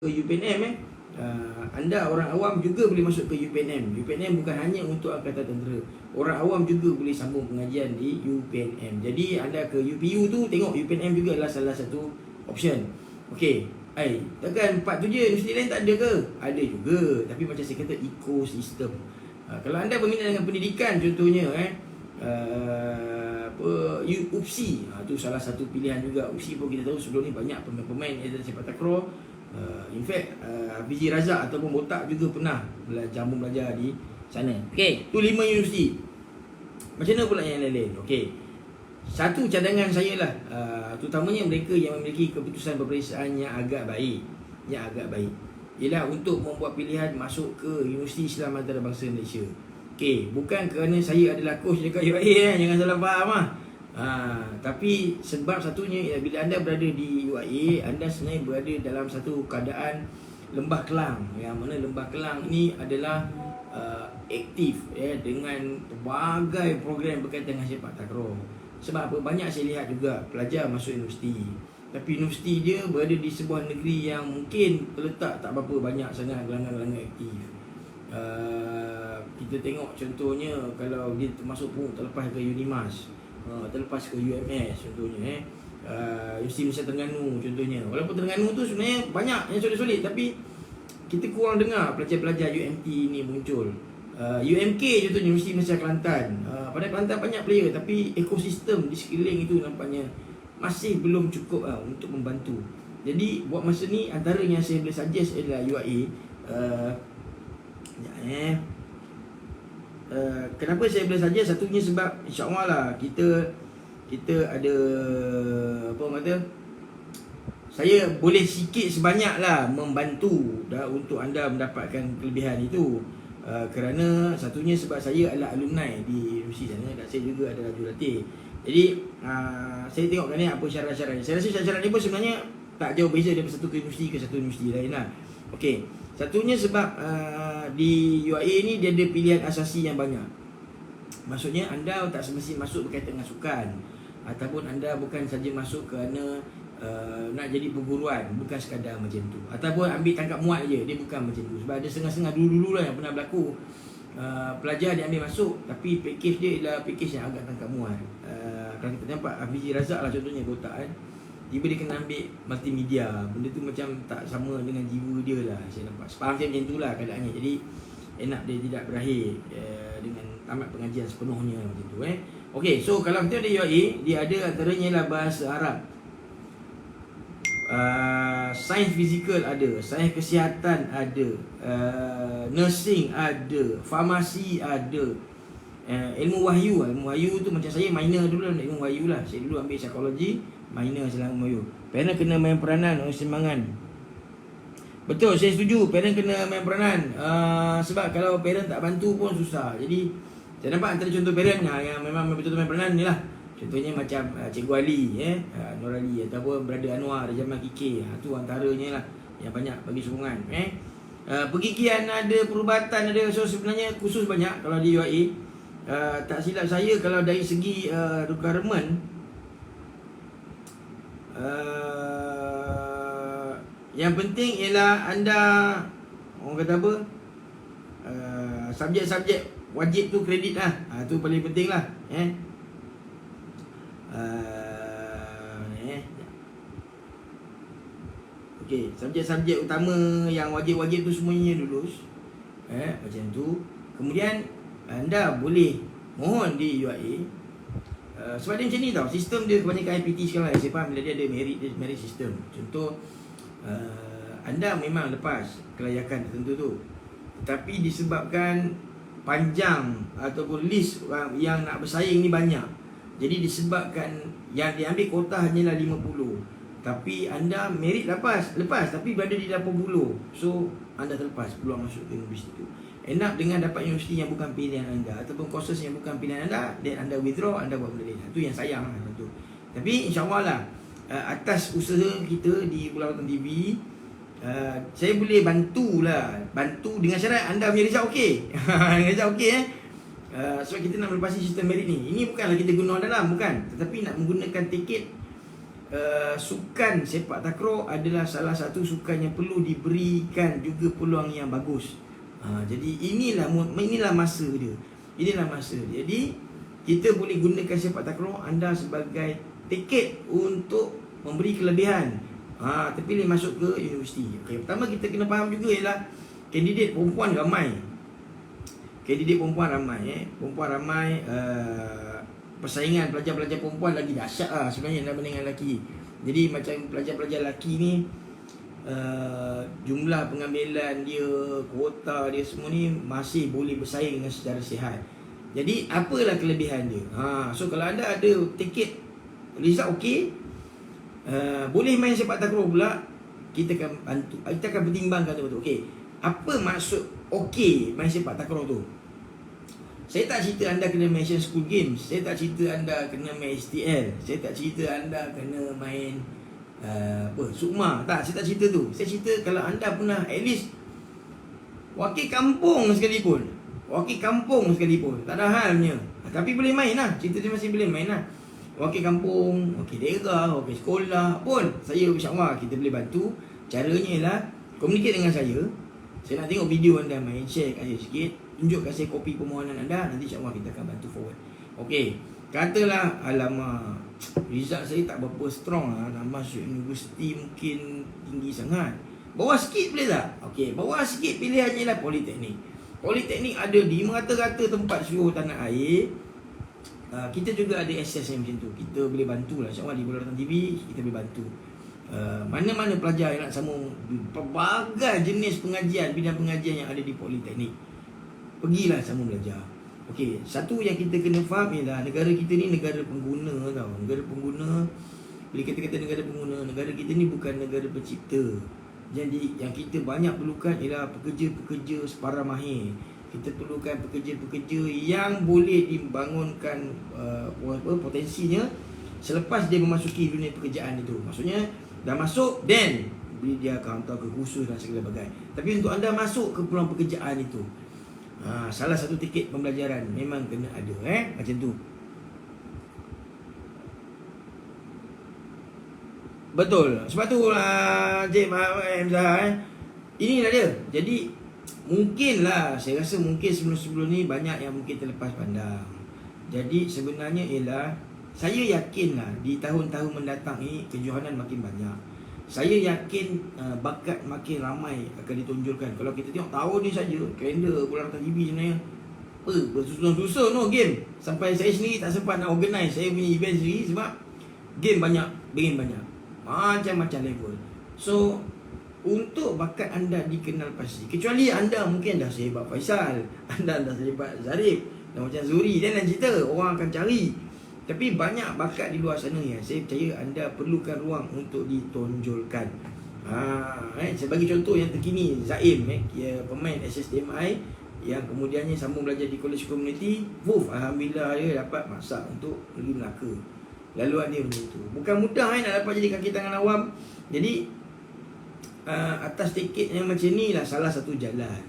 UPNM anda orang awam juga boleh masuk ke UPNM. UPNM bukan hanya untuk Angkatan Tentera. Orang awam juga boleh sambung pengajian di UPNM. Jadi anda ke UPU tu tengok UPNM juga adalah salah satu option. Okey. Takkan 4 tu je, universiti lain tak ada ke? Ada juga. Tapi macam saya kata, ekosistem. Kalau anda berminat dengan pendidikan contohnya UPSI, tu salah satu pilihan juga. UPSI pun kita tahu sebelum ni banyak pemain-pemain sepak takraw. In fact Hafizi Razak ataupun Botak juga pernah belajar di sana. Okey, tu 5 universiti. Macam mana pula yang lain-lain? Okey, satu cadangan saya lah, terutamanya mereka yang memiliki keputusan peperiksaan yang agak baik, ialah untuk membuat pilihan masuk ke Universiti Islam Antarabangsa Malaysia. Okey, bukan kerana saya adalah coach dekat UIA, jangan salah faham lah. Tapi sebab satunya ialah bila anda berada di UIA, anda sebenarnya berada dalam satu keadaan Lembah Kelang, yang mana Lembah Kelang ini adalah aktif dengan pelbagai program berkaitan dengan sepak takraw. Sebab apa? Banyak saya lihat juga pelajar masuk universiti, tapi universiti dia berada di sebuah negeri yang mungkin terletak tak berapa banyak sangat gelanggang-gelanggang aktif. Kita tengok contohnya kalau dia masuk pun terlepas ke Unimas, terlepas ke UMS contohnya, Universiti Malaysia Terengganu contohnya. Walaupun Terengganu tu sebenarnya banyak yang solid-solid, tapi kita kurang dengar pelajar-pelajar UMT ni muncul. UMK contohnya, Universiti Malaysia Kelantan. Pada Kelantan banyak player, tapi ekosistem di sekeliling itu nampaknya masih belum cukup untuk membantu. Jadi buat masa ni antara yang saya boleh suggest adalah UIA. Kenapa saya boleh suggest? Satunya sebab insya-Allah lah kita ada apa orang kata, saya boleh sikit sebanyak lah membantu untuk anda mendapatkan kelebihan itu. Kerana satunya sebab saya adalah alumni di universiti sana dan saya juga adalah jurulatih. Jadi saya tengokkan ni apa syarat-syaratnya. Saya rasa syarat-syarat ni pun sebenarnya tak jauh beza daripada satu universiti ke satu universiti lain lah. Okey, satunya sebab di UIA ni dia ada pilihan asasi yang banyak. Maksudnya anda tak semestinya masuk berkaitan dengan sukan, ataupun anda bukan saja masuk kerana nak jadi perguruan, bukan sekadar macam tu, ataupun ambil tangkap muat je, dia bukan macam tu. Sebab ada setengah-setengah dulu-dulu lah yang pernah berlaku, pelajar dia ambil masuk tapi package dia ialah package yang agak tangkap muat. Kalau kita nampak Hafizi Razak lah contohnya, Botak kan, tiba dia kena ambil multimedia. Benda tu macam tak sama dengan jiwa dia lah, saya nampak. Faham saya macam tu lah keadaannya. Jadi enak dia tidak berakhir dengan tamat pengajian sepenuhnya macam tu. Okey, so kalau kita ada UIA, dia ada antaranya lah bahasa Arab, sains fizikal ada, sains kesihatan ada, nursing ada, farmasi ada, ilmu wahyu. Ilmu wahyu tu macam saya minor dulu dalam ilmu wahyu lah. Saya dulu ambil psikologi, minor dalam ilmu wahyu. Parent kena main peranan oleh semangat. Betul, saya setuju, parent kena main peranan. Sebab kalau parent tak bantu pun susah. Jadi saya nampak antara contoh parent yang memang betul-betul main peranan ni lah. Contohnya macam Cikgu Ali, Nur Ali, ataupun Brother Anwar dari zaman KK. Tu antaranya lah yang banyak bagi sokongan. Pergigian ada, perubatan ada. So sebenarnya khusus banyak kalau di UIA. Tak silap saya kalau dari segi requirement, yang penting ialah anda, orang kata apa, subjek-subjek wajib tu kredit lah. Tu paling penting lah. Okey, subjek-subjek utama yang wajib-wajib tu semuanya lulus. Macam tu. Kemudian anda boleh mohon di UIA. Sebab dia macam ni tau, sistem dia kebanyakan IPT sekarang. Saya faham bila dia ada merit system. Contoh, anda memang lepas kelayakan tertentu tu, tapi disebabkan panjang ataupun list yang nak bersaing ni banyak, jadi disebabkan yang diambil kota hanyalah 50, tapi anda merit lepas tapi berada di 80, so anda terlepas peluang masuk ke universiti itu. End up dengan dapat universiti yang bukan pilihan anda, ataupun courses yang bukan pilihan anda, dan anda withdraw, anda buat benda lain. Itu yang sayang lah tu. Tapi insyaAllah lah, atas usaha kita di Pulau Rotan TV, saya boleh bantu dengan syarat anda punya result okey. Result okey sebab kita nak melepasi sistem merit ni. Ini bukanlah kita guna dalam, bukan, tetapi nak menggunakan tiket sukan sepak takraw adalah salah satu sukan yang perlu diberikan juga peluang yang bagus. Jadi inilah masa dia. Inilah masa. Jadi kita boleh gunakan sepak takraw anda sebagai tiket untuk memberi kelebihan. Terpilih masuk ke universiti. Pertama kita kena faham juga ialah kandidat perempuan ramai. Perempuan ramai, persaingan pelajar-pelajar perempuan lagi dahsyat sebenarnya daripada dengan lelaki. Jadi macam pelajar-pelajar lelaki ni, jumlah pengambilan dia, kuota dia semua ni masih boleh bersaing dengan secara sihat. Jadi apalah kelebihan dia? So kalau anda ada tiket result okey, boleh main sepak takraw pula, kita akan bantu. Kita akan pertimbangkan betul-betul. Okey, apa maksud okey main sepak takraw tu? Saya tak cerita anda kena main Asian School Games. Saya tak cerita anda kena main STL. Saya tak cerita anda kena main Sukma. Tak, saya tak cerita tu. Saya cerita kalau anda pernah at least wakil kampung sekalipun. Tak ada halnya, tapi boleh main lah. Cerita dia masih boleh main lah. Wakil kampung, wakil daerah, wakil sekolah pun, saya insyaAllah kita boleh bantu. Caranya ialah communicate dengan saya. Saya nak tengok video anda main, share kat saya sikit, tunjukkan saya kopi permohonan anda. Nanti insyaAllah kita akan bantu forward. Okey, katalah alamak, result saya tak berapa strong nak masuk universiti mungkin tinggi sangat. Bawah sikit boleh tak? Okey, bawah sikit pilihannya lah Politeknik. Politeknik ada di merata-rata tempat seluruh tanah air. Kita juga ada SSM macam tu. Kita boleh bantu lah. InsyaAllah di Bola Ratan TV kita boleh bantu. Mana-mana pelajar yang nak sambung pelbagai jenis pengajian, bidang pengajian yang ada di Politeknik, pergilah sambung belajar. Okey, satu yang kita kena faham ialah negara kita ni negara pengguna tau. Negara pengguna, boleh kata negara pengguna. Negara kita ni bukan negara pencipta. Jadi yang kita banyak perlukan ialah pekerja-pekerja separa mahir. Kita perlukan pekerja-pekerja yang boleh dibangunkan potensinya selepas dia memasuki dunia pekerjaan itu. Maksudnya dah masuk, then beri dia akan hantar ke kursus dan segala bagai. Tapi untuk anda masuk ke peluang pekerjaan itu, salah satu tiket pembelajaran memang kena ada, macam tu. Betul. Sebab tu Cik Hamzah, inilah dia. Jadi mungkinlah, saya rasa mungkin sebelum-sebelum ni banyak yang mungkin terlepas pandang. Jadi sebenarnya ialah, saya yakinlah di tahun-tahun mendatang ni kejohanan makin banyak. Saya yakin bakat makin ramai akan ditonjolkan. Kalau kita tengok tahun ni saja, kalender Bola Ratan TV sebenarnya bersusun-susun game. Sampai saya sendiri tak sempat nak organize saya punya event sendiri sebab game banyak, macam-macam level. So untuk bakat anda dikenal pasti, kecuali anda mungkin dah sehebat Faisal, anda dah sehebat Zarif, dah macam Zuri, dan lain cerita, orang akan cari. Tapi banyak bakat di luar sana yang saya percaya anda perlukan ruang untuk ditonjolkan. Saya bagi contoh yang terkini, Zaim, pemain SSDMI yang kemudiannya sambung belajar di College Community. Alhamdulillah dia dapat masak untuk Negeri Melaka. Laluan dia macam tu. Bukan mudah nak dapat jadi kaki tangan awam. Jadi atas tiket yang macam ni lah salah satu jalan.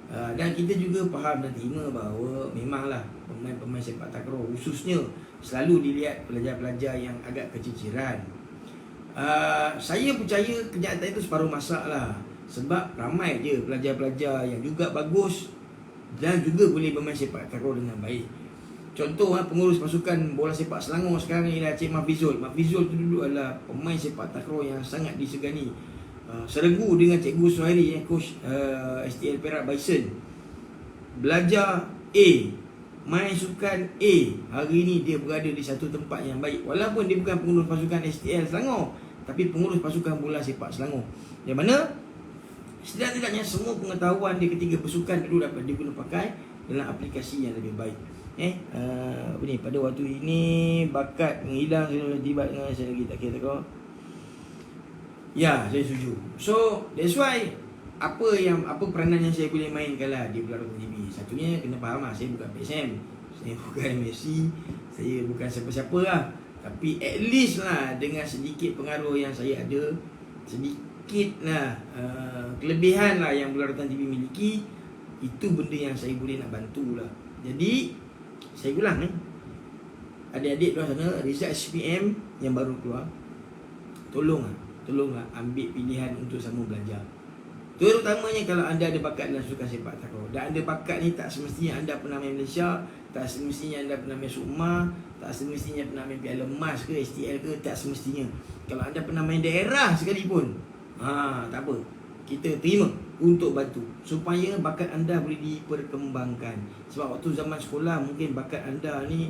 Dan kita juga faham dan terima bahawa memanglah pemain-pemain sepak takraw khususnya selalu dilihat pelajar-pelajar yang agak keciciran. Saya percaya kenyataan itu separuh masak lah. Sebab ramai je pelajar-pelajar yang juga bagus dan juga boleh bermain sepak takraw dengan baik. Contoh pengurus pasukan bola sepak Selangor sekarang ni ialah Cik Mafizul. Mafizul tu dulu adalah pemain sepak takraw yang sangat disegani. Seregu dengan Cikgu Suhairi, coach STL Perak Bison. Belajar A, main sukan A. Hari ni dia berada di satu tempat yang baik. Walaupun dia bukan pengurus pasukan STL Selangor, tapi pengurus pasukan bola sepak Selangor. Yang mana setidak-tidaknya semua pengetahuan dia ketika bersukan dulu dapat diguna pakai dalam aplikasi yang lebih baik. Pada waktu ini bakat menghilang tiba dengan saya lagi tak kira kau. Ya, saya setuju. So that's why apa peranan yang saya boleh mainkan lah di Bola Ratan TV. Satunya kena faham lah, saya bukan PSM, saya bukan Messi, saya bukan siapa-siapa lah. Tapi at least lah dengan sedikit pengaruh yang saya ada, sedikit lah kelebihan lah yang Bola Ratan TV miliki, itu benda yang saya boleh nak bantu lah. Jadi saya ulang adik-adik luar sana, result SPM yang baru keluar, tolonglah ambil pilihan untuk sambung belajar. Terutamanya kalau anda ada bakat dalam sukan sepak takraw. Dan anda bakat ni tak semestinya anda pernah main Malaysia, tak semestinya anda pernah main Sukma, tak semestinya pernah main Piala Emas ke, STL ke, tak semestinya. Kalau anda pernah main daerah sekalipun, tak apa, kita terima untuk bantu supaya bakat anda boleh diperkembangkan. Sebab waktu zaman sekolah mungkin bakat anda ni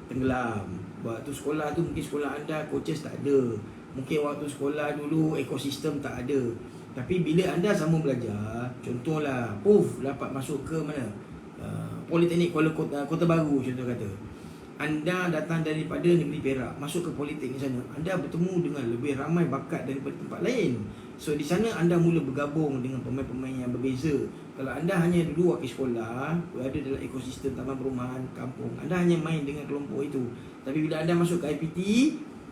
tenggelam. Waktu sekolah tu mungkin sekolah anda coaches tak ada. Mungkin waktu sekolah dulu ekosistem tak ada. Tapi bila anda sambung belajar, contohlah dapat masuk ke mana, Politeknik Kota Baru contoh kata, anda datang daripada negeri Perak, masuk ke Politeknik sana, anda bertemu dengan lebih ramai bakat daripada tempat lain. So di sana anda mula bergabung dengan pemain-pemain yang berbeza. Kalau anda hanya dulu wakil sekolah, berada dalam ekosistem taman perumahan kampung, anda hanya main dengan kelompok itu. Tapi bila anda masuk ke IPT,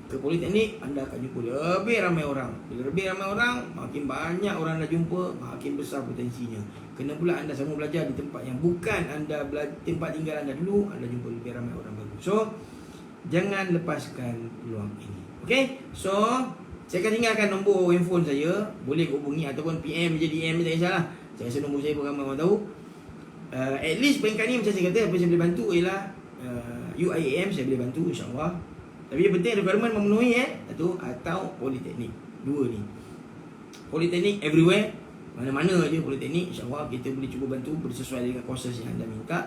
ke Politeknik, anda akan jumpa lebih ramai orang. Bila lebih ramai orang, makin banyak orang anda jumpa, makin besar potensinya. Kena pula anda sambung belajar di tempat yang bukan tempat tinggal anda dulu, anda jumpa lebih ramai orang baru. So, jangan lepaskan peluang ini. Okay? So, saya akan tinggalkan nombor handphone saya. Boleh hubungi ataupun PM je, DM je, tak kisahlah. Saya rasa nombor saya pun ramai orang tahu. At least peringkat ni macam saya kata, apa saya boleh bantu ialah UIAM saya boleh bantu, insyaAllah. Tapi yang penting requirement memenuhi atau Politeknik. Dua ni. Politeknik everywhere, mana-mana je Politeknik, insyaAllah kita boleh cuba bantu bersesuai dengan courses yang anda minta.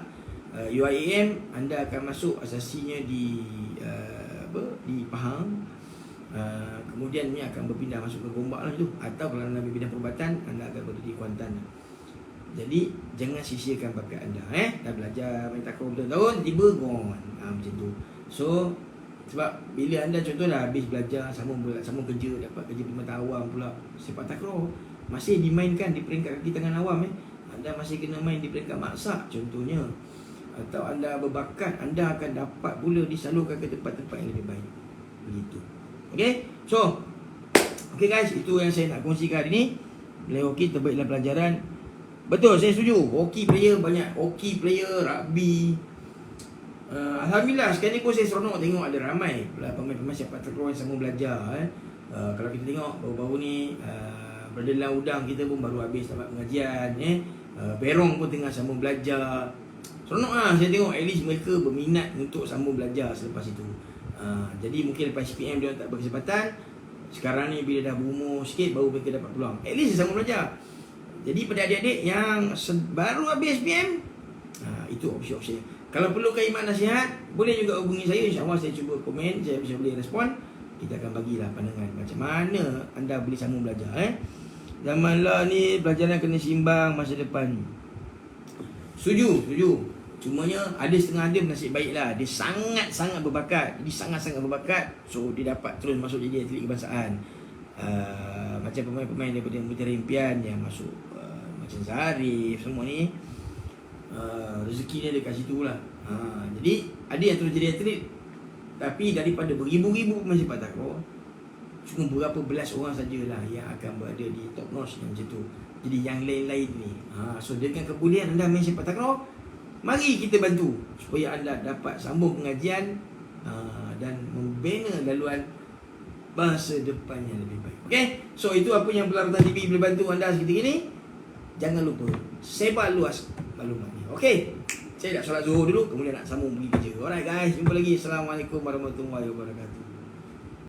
UIAM anda akan masuk asasinya di Pahang. Kemudian ni akan berpindah masuk ke Gombak lah tu. Atau kalau anda berpindah perubatan, anda akan berada di Kuantan. Jadi jangan sia-siakan bakat anda. Dah belajar main takraw bertahun-tahun, tiba gone. Macam tu. So sebab bila anda contohlah habis belajar, sambung kerja, dapat kerja perkhidmatan awam pula, sepak takraw masih dimainkan di peringkat kaki tangan awam, anda masih kena main di peringkat maksak contohnya. Atau anda berbakat, anda akan dapat pula disalurkan ke tempat-tempat yang lebih baik. Begitu. Okay? So, okay guys, itu yang saya nak kongsikan hari ni. Play hoki terbaik dalam pelajaran. Betul, saya setuju. Hoki player banyak. Hoki player, rugby. Alhamdulillah, sekarang ni pun saya seronok tengok ada ramai pemain-pemain sepak takraw yang sambung belajar. Kalau kita tengok baru-baru ni, Brother Lau Udang kita pun baru habis tamat pengajian. Berong pun tengah sambung belajar. Seronok lah saya tengok, at least mereka berminat untuk sambung belajar selepas itu. Jadi mungkin lepas SPM dia tak berkesempatan. Sekarang ni bila dah berumur sikit baru mereka dapat peluang. At least dia sambung belajar. Jadi pada adik-adik yang baru habis SPM, itu opsi-opsi. Kalau perlukan iman nasihat, boleh juga hubungi saya. InsyaAllah saya cuba komen, saya bisa boleh respon. Kita akan bagilah pandangan macam mana anda boleh sambung belajar. Zaman lah ni pelajaran kena seimbang masa depan. Setuju. Cumanya ada setengah dia nasib baik lah. Dia sangat-sangat berbakat. Jadi sangat-sangat berbakat. So dia dapat terus masuk jadi atlet kebangsaan. Macam pemain-pemain daripada Mutiara Impian yang masuk, macam Zarif, semua ni. Rezeki dia dekat situ lah. Jadi ada yang terus jadi atlet, tapi daripada beribu-ribu pemain sepak takraw, cuma berapa belas orang sajalah yang akan berada di top notch yang macam tu. Jadi yang lain-lain ni, so dengan kebolehan anda main sepak takraw, mari kita bantu supaya anda dapat sambung pengajian dan membina laluan masa depan yang lebih baik. Okay, so itu apa yang Pelaratan TV boleh bantu anda seketika ini. Jangan lupa sebar luas maklumat ni. Okay, saya nak solat zuhur dulu, kemudian nak sambung pergi kerja. Alright guys, jumpa lagi. Assalamualaikum warahmatullahi wabarakatuh.